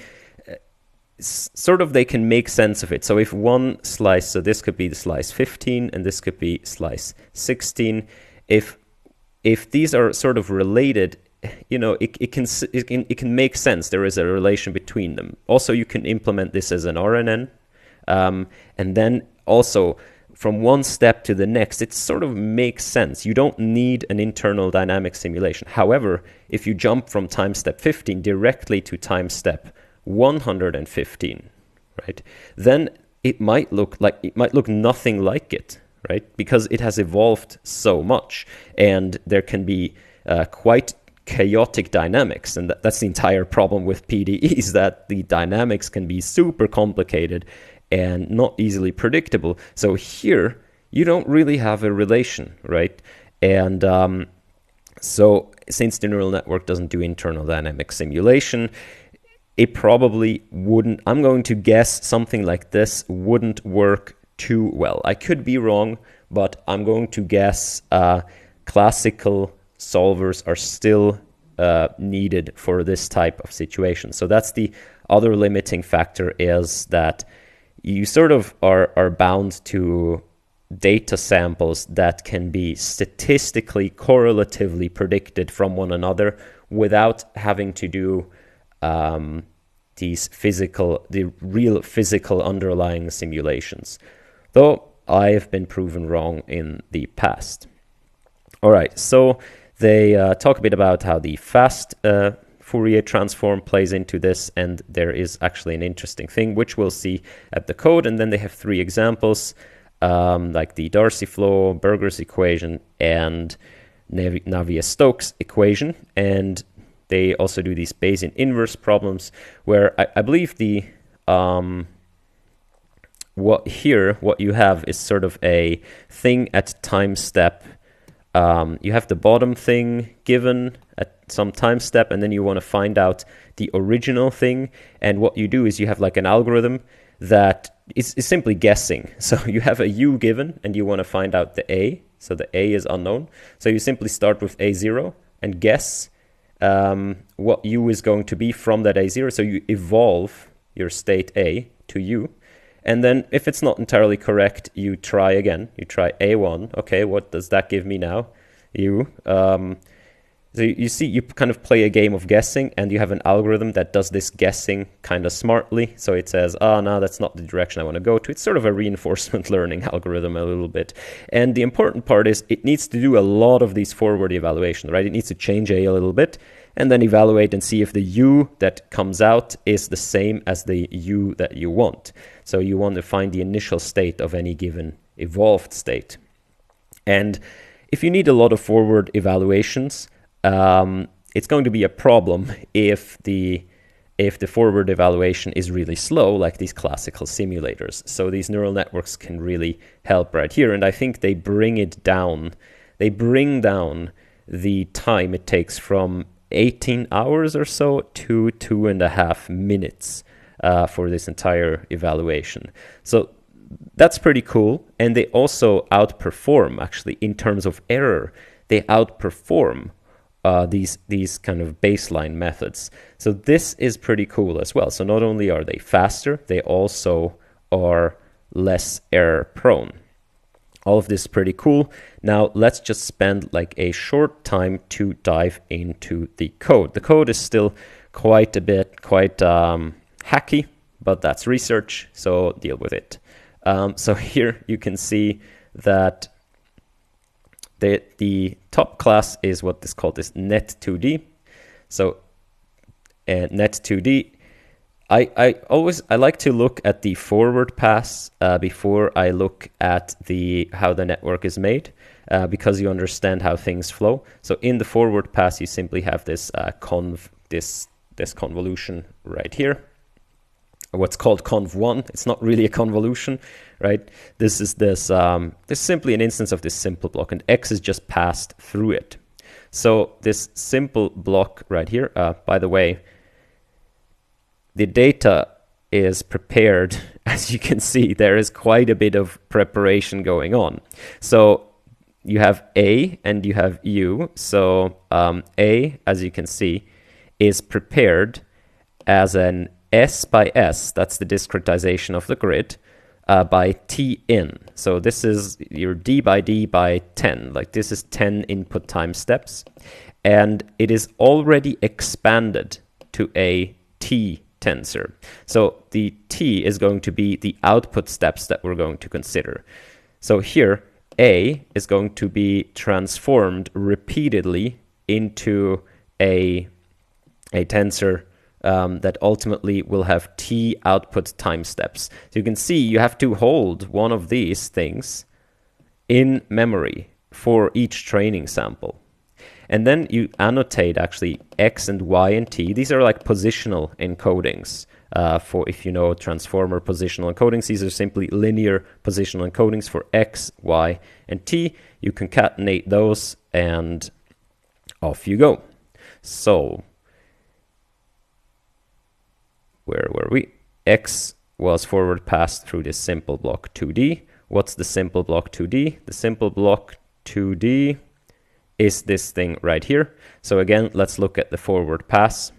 sort of they can make sense of it. So if one slice, so this could be the slice 15 and this could be slice 16, if these are sort of related, it can make sense. There is a relation between them. Also, you can implement this as an RNN, and then also from one step to the next, it sort of makes sense. You don't need an internal dynamic simulation. However, if you jump from time step 15 directly to time step 115, right, then it might look nothing like it, right, because it has evolved so much, and there can be quite chaotic dynamics, and that's the entire problem with PDEs, that the dynamics can be super complicated and not easily predictable. So here you don't really have a relation, right? And so since the neural network doesn't do internal dynamic simulation, it probably wouldn't, I'm going to guess something like this wouldn't work too well. I could be wrong, but I'm going to guess classical solvers are still needed for this type of situation. So that's the other limiting factor, is that you sort of are bound to data samples that can be statistically correlatively predicted from one another without having to do the real physical underlying simulations. Though I have been proven wrong in the past. All right, so they talk a bit about how the fast Fourier transform plays into this, and there is actually an interesting thing which we'll see at the code. And then they have 3 examples, like the Darcy-Flow, Berger's equation, and Navier-Stokes equation. And they also do these Bayesian inverse problems, where I believe the what you have is sort of a thing at time step. You have the bottom thing given at some time step, and then you want to find out the original thing. And what you do is you have like an algorithm that is simply guessing. So you have a U given, and you want to find out the A. So the A is unknown. So you simply start with A0 and guess what U is going to be from that A0. So you evolve your state A to U. And then if it's not entirely correct, you try again. You try A1. Okay, what does that give me now? U. So you see, you kind of play a game of guessing, and you have an algorithm that does this guessing kind of smartly. So it says, oh, no, that's not the direction I want to go to. It's sort of a reinforcement learning algorithm a little bit. And the important part is it needs to do a lot of these forward evaluations, right? It needs to change A a little bit and then evaluate and see if the U that comes out is the same as the U that you want. So you want to find the initial state of any given evolved state. And if you need a lot of forward evaluations, it's going to be a problem if the forward evaluation is really slow, like these classical simulators. So these neural networks can really help right here, and I think they bring it down. They bring down the time it takes from 18 hours or so to 2.5 minutes for this entire evaluation. So that's pretty cool, and they also outperform, actually, in terms of error. They outperform these kind of baseline methods. So this is pretty cool as well. So not only are they faster, they also are less error prone. All of this is pretty cool. Now let's just spend like a short time to dive into the code. The code is still quite hacky, but that's research, so deal with it. So here you can see that the top class is what is called this net2D. So net2D, I like to look at the forward pass before I look at how the network is made, because you understand how things flow. So in the forward pass, you simply have this this convolution right here, what's called conv1. It's not really a convolution, right? This is this is simply an instance of this simple block, and x is just passed through it. So this simple block right here, by the way, the data is prepared. As you can see, there is quite a bit of preparation going on. So you have A and you have U. So A, as you can see, is prepared as an S by S, that's the discretization of the grid, by T in. So this is your D by D by 10. Like this is 10 input time steps. And it is already expanded to a T tensor. So the T is going to be the output steps that we're going to consider. So here, A is going to be transformed repeatedly into a tensor that ultimately will have T output time steps. So you can see you have to hold one of these things in memory for each training sample. And then you annotate actually X and Y and T. These are like positional encodings. For if you know transformer positional encodings, these are simply linear positional encodings for X, Y, and T. You concatenate those and off you go. So where were we? X was forward passed through this simple block 2D. What's the simple block 2D? The simple block 2D is this thing right here. So again, let's look at the forward pass.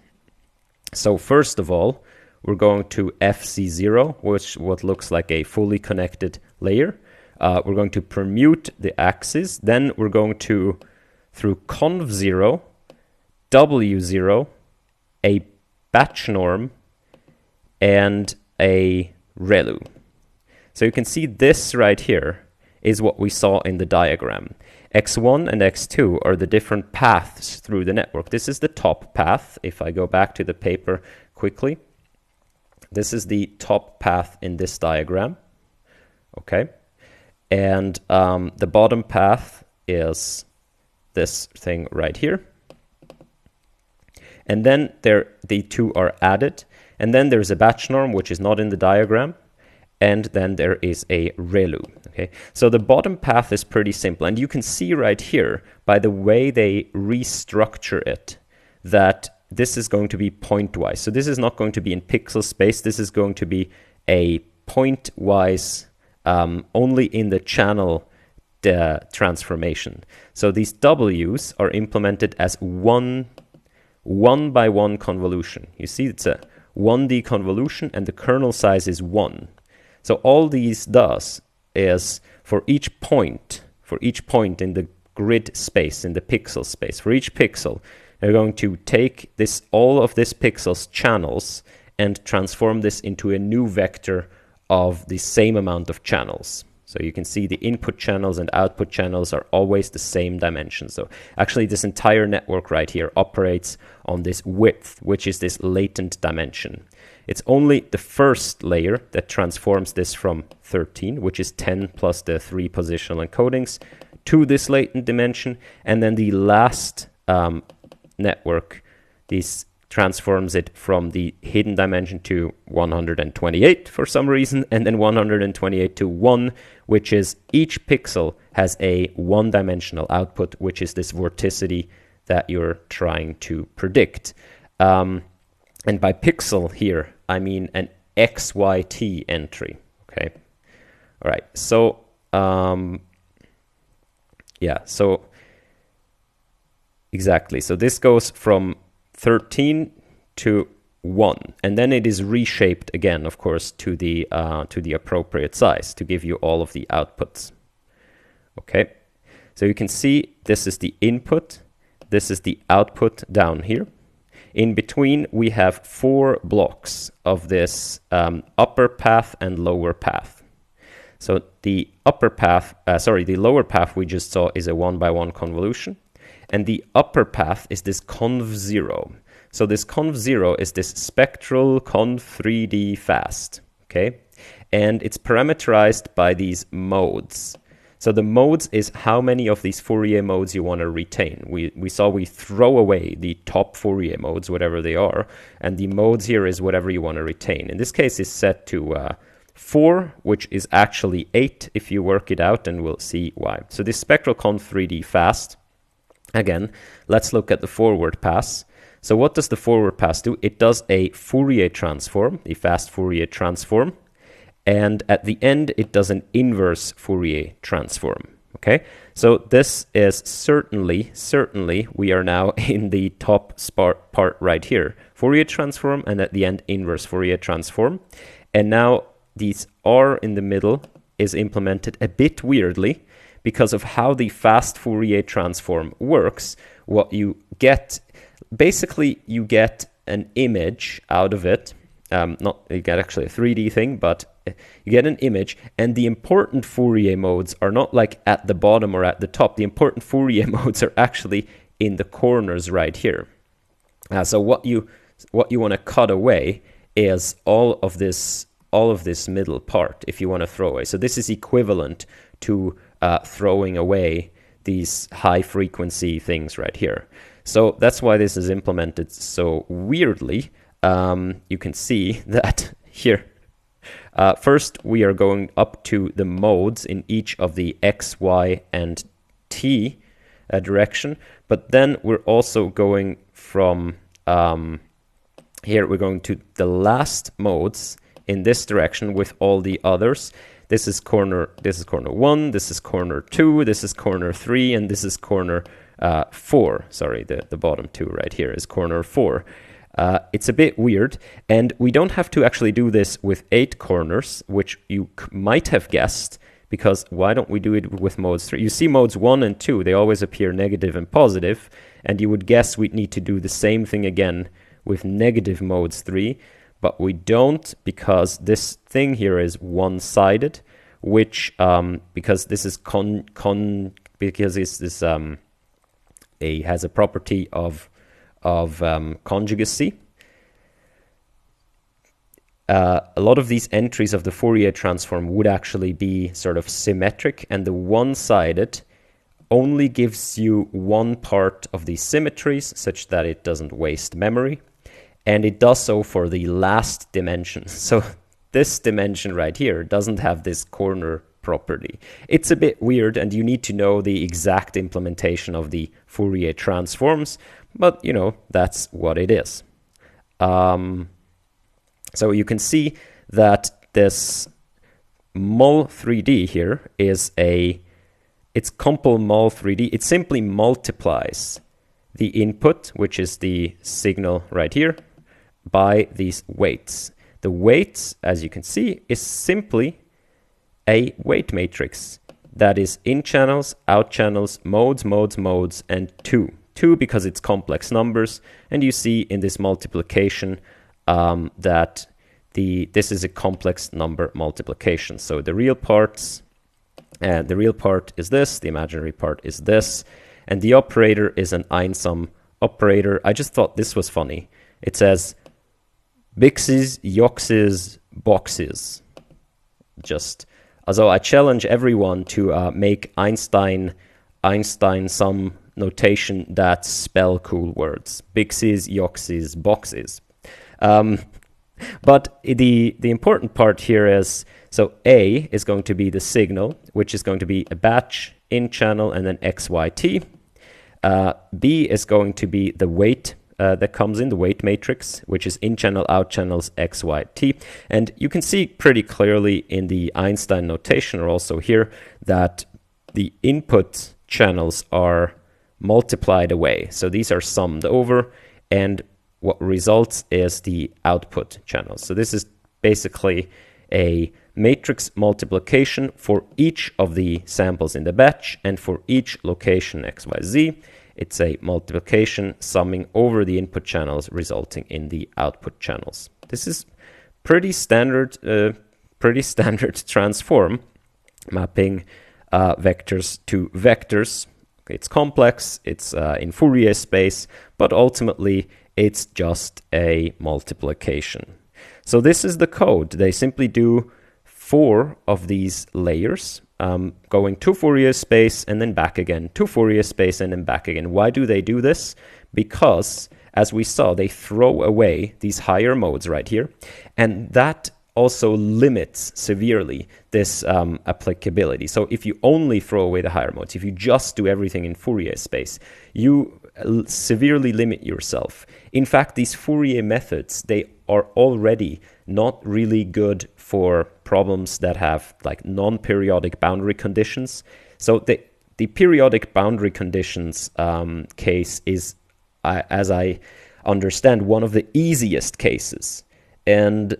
So first of all, we're going to FC0, which what looks like a fully connected layer. We're going to permute the axes. Then we're going to, through conv0, W0, a batch norm, and a ReLU. So you can see this right here is what we saw in the diagram. X1 and X2 are the different paths through the network. This is the top path. If I go back to the paper quickly, this is the top path in this diagram. Okay. And the bottom path is this thing right here. And then the two are added. And then there's a batch norm, which is not in the diagram. And then there is a ReLU. Okay, so the bottom path is pretty simple. And you can see right here, by the way they restructure it, that this is going to be pointwise. So this is not going to be in pixel space. This is going to be a pointwise, only in the channel transformation. So these W's are implemented as one by one convolution. You see, it's a 1D convolution, and the kernel size is 1. So all these does is for each point in the grid space, in the pixel space. For each pixel, they're going to take all of this pixel's channels and transform this into a new vector of the same amount of channels. So you can see the input channels and output channels are always the same dimension. So actually this entire network right here operates on this width, which is this latent dimension. It's only the first layer that transforms this from 13, which is 10 plus the 3 positional encodings, to this latent dimension. And then the last network, this transforms it from the hidden dimension to 128 for some reason, and then 128 to 1, which is each pixel has a one-dimensional output, which is this vorticity that you're trying to predict. And by pixel here, I mean an XYT entry, okay? All right, so, so exactly. So this goes from 13 to 1, and then it is reshaped again, of course, to the appropriate size to give you all of the outputs. Okay, so you can see this is the input, this is the output down here. In between, we have 4 blocks of this upper path and lower path. So the the lower path we just saw is a 1-by-1 convolution. And the upper path is this conv0. So this conv0 is this spectral conv3D fast, okay? And it's parameterized by these modes. So the modes is how many of these Fourier modes you want to retain. We saw we throw away the top Fourier modes, whatever they are, and the modes here is whatever you want to retain. In this case, it's set to 4, which is actually 8 if you work it out, and we'll see why. So this spectral conv3D fast, again, let's look at the forward pass. So what does the forward pass do? It does a Fourier transform, a fast Fourier transform, and at the end it does an inverse Fourier transform. Okay, so this is certainly we are now in the top part right here. Fourier transform, and at the end inverse Fourier transform. And now these R in the middle is implemented a bit weirdly, because of how the fast Fourier transform works. What you get, basically you get an image out of it, you get actually a 3D thing, but you get an image, and the important Fourier modes are not like at the bottom or at the top. The important Fourier modes are actually in the corners right here. So what you want to cut away is all of this middle part if you want to throw away. So this is equivalent to throwing away these high frequency things right here. So that's why this is implemented so weirdly. You can see that here. First, we are going up to the modes in each of the X, Y, and T direction. But then we're also going from here, we're going to the last modes in this direction with all the others. This is corner 1, this is corner 2, this is corner 3, and this is corner 4. Sorry, the bottom 2 right here is corner 4. It's a bit weird, and we don't have to actually do this with 8 corners, which you might have guessed, because why don't we do it with modes 3? You see modes 1 and 2, they always appear negative and positive, and you would guess we'd need to do the same thing again with negative modes 3. But we don't, because this thing here is one-sided, which because this is because this has a property of conjugacy. A lot of these entries of the Fourier transform would actually be sort of symmetric, and the one-sided only gives you one part of these symmetries, such that it doesn't waste memory. And it does so for the last dimension. So this dimension right here doesn't have this corner property. It's a bit weird, and you need to know the exact implementation of the Fourier transforms, but you know, that's what it is. So you can see that this mul 3D here is it's compl mul 3D. It simply multiplies the input, which is the signal right here, by these weights. The weights, as you can see, is simply a weight matrix. that is in channels, out channels, modes, and 2. 2 because it's complex numbers, and you see in this multiplication that this is a complex number multiplication. So the real part is this, the imaginary part is this, and the operator is an einsum operator. I just thought this was funny. It says bixes, yoxes, boxes. Just although I challenge everyone to make Einstein some notation that spell cool words. Bixes, yoxes, boxes. But the important part here is, so A is going to be the signal, which is going to be a batch, in channel, and then XYT. B is going to be the weight that comes in, the weight matrix, which is in channel, out channels, XYT. And you can see pretty clearly in the Einstein notation, or also here, that the input channels are multiplied away. So these are summed over, and what results is the output channels. So this is basically a matrix multiplication for each of the samples in the batch, and for each location XYZ, it's a multiplication summing over the input channels, resulting in the output channels. This is pretty standard transform, mapping vectors to vectors. It's complex, it's in Fourier space, but ultimately it's just a multiplication. So this is the code. They simply do 4 of these layers, going to Fourier space and then back again, to Fourier space and then back again. Why do they do this? Because, as we saw, they throw away these higher modes right here, and that also limits severely this applicability. So if you only throw away the higher modes, if you just do everything in Fourier space, you severely limit yourself. In fact, these Fourier methods, they are already not really good for problems that have like non-periodic boundary conditions. So the periodic boundary conditions case is, as I understand, one of the easiest cases. And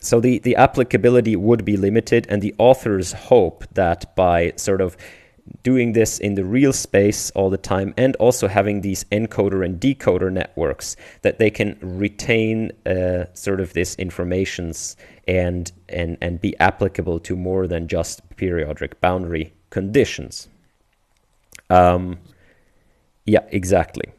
so the applicability would be limited, and the authors hope that by sort of doing this in the real space all the time, and also having these encoder and decoder networks, that they can retain sort of this informations and be applicable to more than just periodic boundary conditions. Yeah, exactly.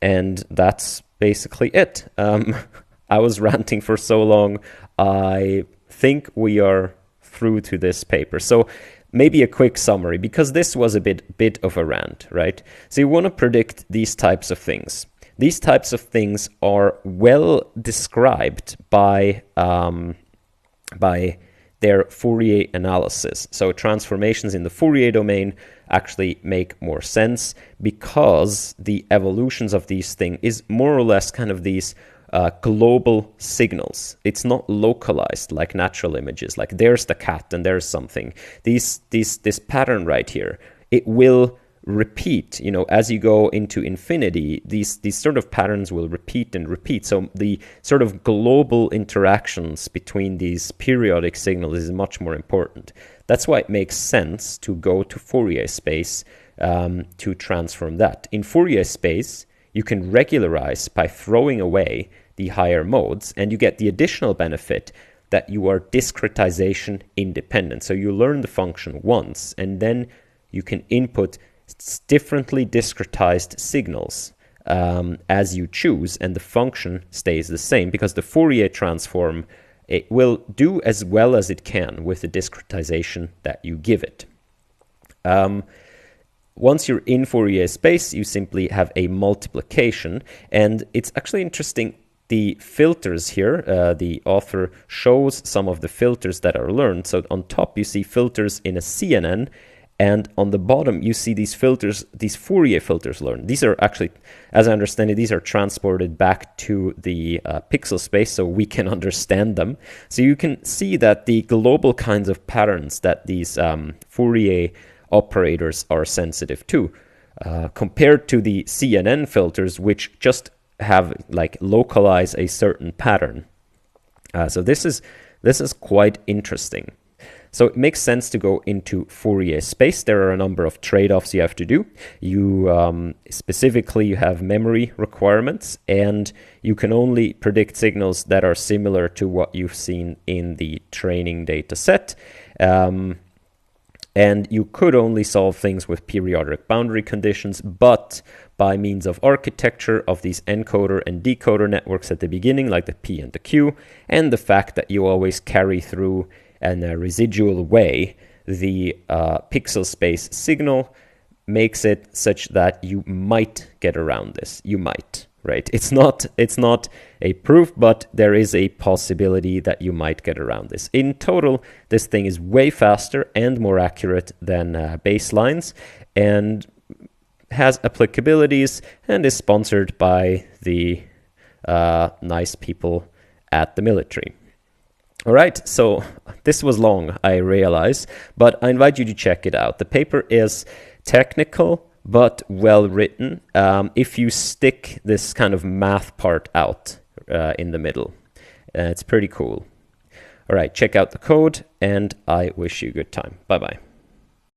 And that's basically it. I was ranting for so long. I think we are through to this paper. So maybe a quick summary, because this was a bit of a rant, right? So you want to predict these types of things. These types of things are well described by their Fourier analysis. So transformations in the Fourier domain actually make more sense, because the evolutions of these things is more or less kind of these global signals. It's not localized like natural images, like there's the cat and there's something. This pattern right here, it will repeat, as you go into infinity, these sort of patterns will repeat and repeat. So the sort of global interactions between these periodic signals is much more important. That's why it makes sense to go to Fourier space to transform that. In Fourier space, you can regularize by throwing away the higher modes, and you get the additional benefit that you are discretization independent. So you learn the function once, and then you can input differently discretized signals as you choose, and the function stays the same, because the Fourier transform, it will do as well as it can with the discretization that you give it. Once you're in Fourier space, you simply have a multiplication, and it's actually interesting. The filters here, the author shows some of the filters that are learned. So on top, you see filters in a CNN, and on the bottom, you see these filters, these Fourier filters learned. These are actually, as I understand it, these are transported back to the pixel space so we can understand them. So you can see that the global kinds of patterns that these Fourier operators are sensitive to, compared to the CNN filters, which just have like localize a certain pattern. So this is This is quite interesting. So it makes sense to go into Fourier space. There are a number of trade-offs you have to do. Specifically, you have memory requirements, and you can only predict signals that are similar to what you've seen in the training data set. And you could only solve things with periodic boundary conditions, but by means of architecture of these encoder and decoder networks at the beginning, like the P and the Q, and the fact that you always carry through in a residual way the pixel space signal, makes it such that you might get around this. You might, right? It's not a proof, but there is a possibility that you might get around this. In total, this thing is way faster and more accurate than baselines, and has applicabilities, and is sponsored by the nice people at the military. All right, so this was long, I realize, but I invite you to check it out. The paper is technical, but well written, if you stick this kind of math part out in the middle. It's pretty cool. All right, check out the code, and I wish you a good time. Bye-bye.